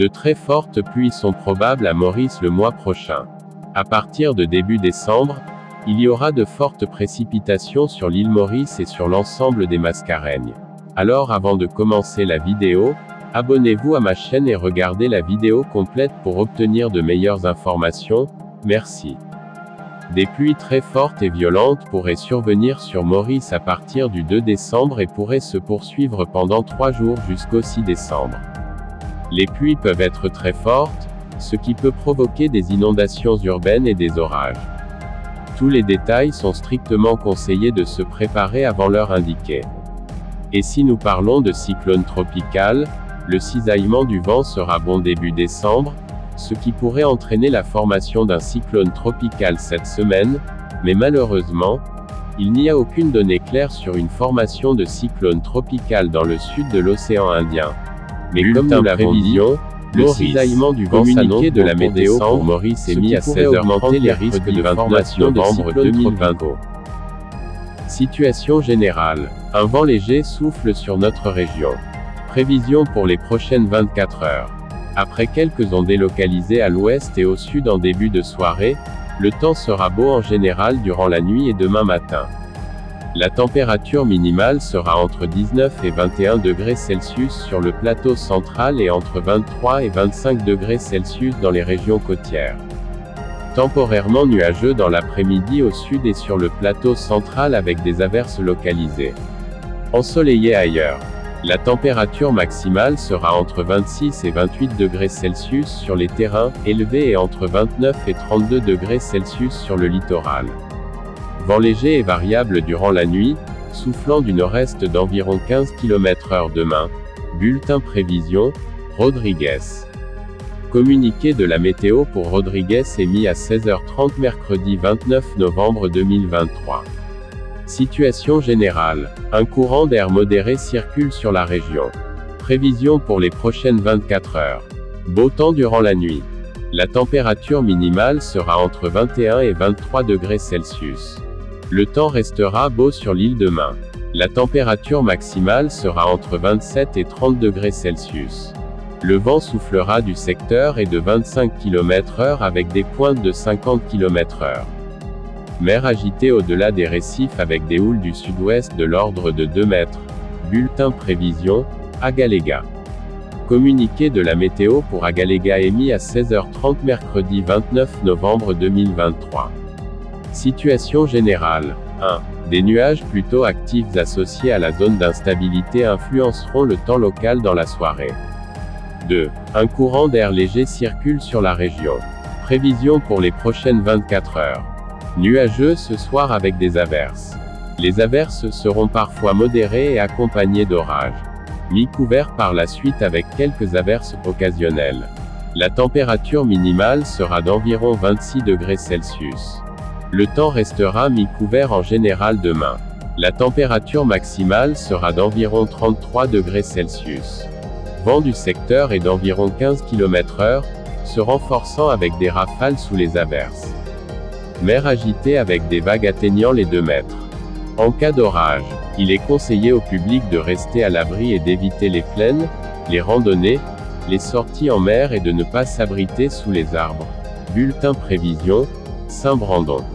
De très fortes pluies sont probables à Maurice le mois prochain. À partir de début décembre, il y aura de fortes précipitations sur l'île Maurice et sur l'ensemble des Mascareignes. Alors avant de commencer la vidéo, abonnez-vous à ma chaîne et regardez la vidéo complète pour obtenir de meilleures informations. Merci. Des pluies très fortes et violentes pourraient survenir sur Maurice à partir du 2 décembre et pourraient se poursuivre pendant 3 jours jusqu'au 6 décembre. Les pluies peuvent être très fortes, ce qui peut provoquer des inondations urbaines et des orages. Tous les détails sont strictement conseillés de se préparer avant l'heure indiquée. Et si nous parlons de cyclone tropical, le cisaillement du vent sera bon début décembre, ce qui pourrait entraîner la formation d'un cyclone tropical cette semaine, mais malheureusement, il n'y a aucune donnée claire sur une formation de cyclone tropical dans le sud de l'océan Indien. Mais comme nous l'avons dit, le cisaillement du vent communiqué de la météo pour Maurice est mis à 16h30 augmenter les risques de formation de cyclone 2020. Situation générale. Un vent léger souffle sur notre région. Prévision pour les prochaines 24 heures. Après quelques ondées localisées à l'ouest et au sud en début de soirée, le temps sera beau en général durant la nuit et demain matin. La température minimale sera entre 19 et 21 degrés Celsius sur le plateau central et entre 23 et 25 degrés Celsius dans les régions côtières. Temporairement nuageux dans l'après-midi au sud et sur le plateau central avec des averses localisées. Ensoleillé ailleurs. La température maximale sera entre 26 et 28 degrés Celsius sur les terrains élevés et entre 29 et 32 degrés Celsius sur le littoral. Vent léger et variable durant la nuit, soufflant du nord-est d'environ 15 km/h demain. Bulletin prévision, Rodriguez. Communiqué de la météo pour Rodriguez émis à 16h30 mercredi 29 novembre 2023. Situation générale. Un courant d'air modéré circule sur la région. Prévision pour les prochaines 24 heures. Beau temps durant la nuit. La température minimale sera entre 21 et 23 degrés Celsius. Le temps restera beau sur l'île demain. La température maximale sera entre 27 et 30 degrés Celsius. Le vent soufflera du secteur et de 25 km/h avec des pointes de 50 km/h. Mer agitée au-delà des récifs avec des houles du sud-ouest de l'ordre de 2 mètres. Bulletin prévision, Agaléga. Communiqué de la météo pour Agaléga émis à 16h30 mercredi 29 novembre 2023. Situation générale. 1. Des nuages plutôt actifs associés à la zone d'instabilité influenceront le temps local dans la soirée. 2. Un courant d'air léger circule sur la région. Prévision pour les prochaines 24 heures. Nuageux ce soir avec des averses. Les averses seront parfois modérées et accompagnées d'orages. Mi-couvert par la suite avec quelques averses occasionnelles. La température minimale sera d'environ 26 degrés Celsius. Le temps restera mi-couvert en général demain. La température maximale sera d'environ 33 degrés Celsius. Vent du secteur est d'environ 15 km/h, se renforçant avec des rafales sous les averses. Mer agitée avec des vagues atteignant les 2 mètres. En cas d'orage, il est conseillé au public de rester à l'abri et d'éviter les plaines, les randonnées, les sorties en mer et de ne pas s'abriter sous les arbres. Bulletin prévision, Saint-Brandon.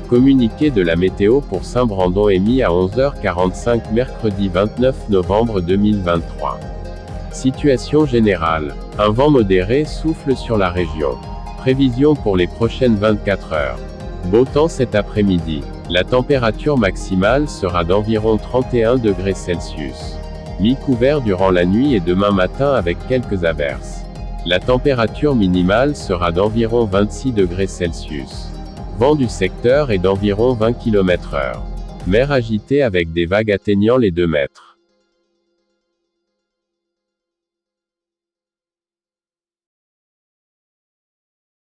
Communiqué de la météo pour Saint-Brandon émis à 11h45 mercredi 29 novembre 2023. Situation générale. Un vent modéré souffle sur la région. Prévision pour les prochaines 24 heures. Beau temps cet après-midi. La température maximale sera d'environ 31 degrés Celsius. Mi-couvert durant la nuit et demain matin avec quelques averses. La température minimale sera d'environ 26 degrés Celsius. Vent du secteur est d'environ 20 km/h. Mer agitée avec des vagues atteignant les 2 mètres.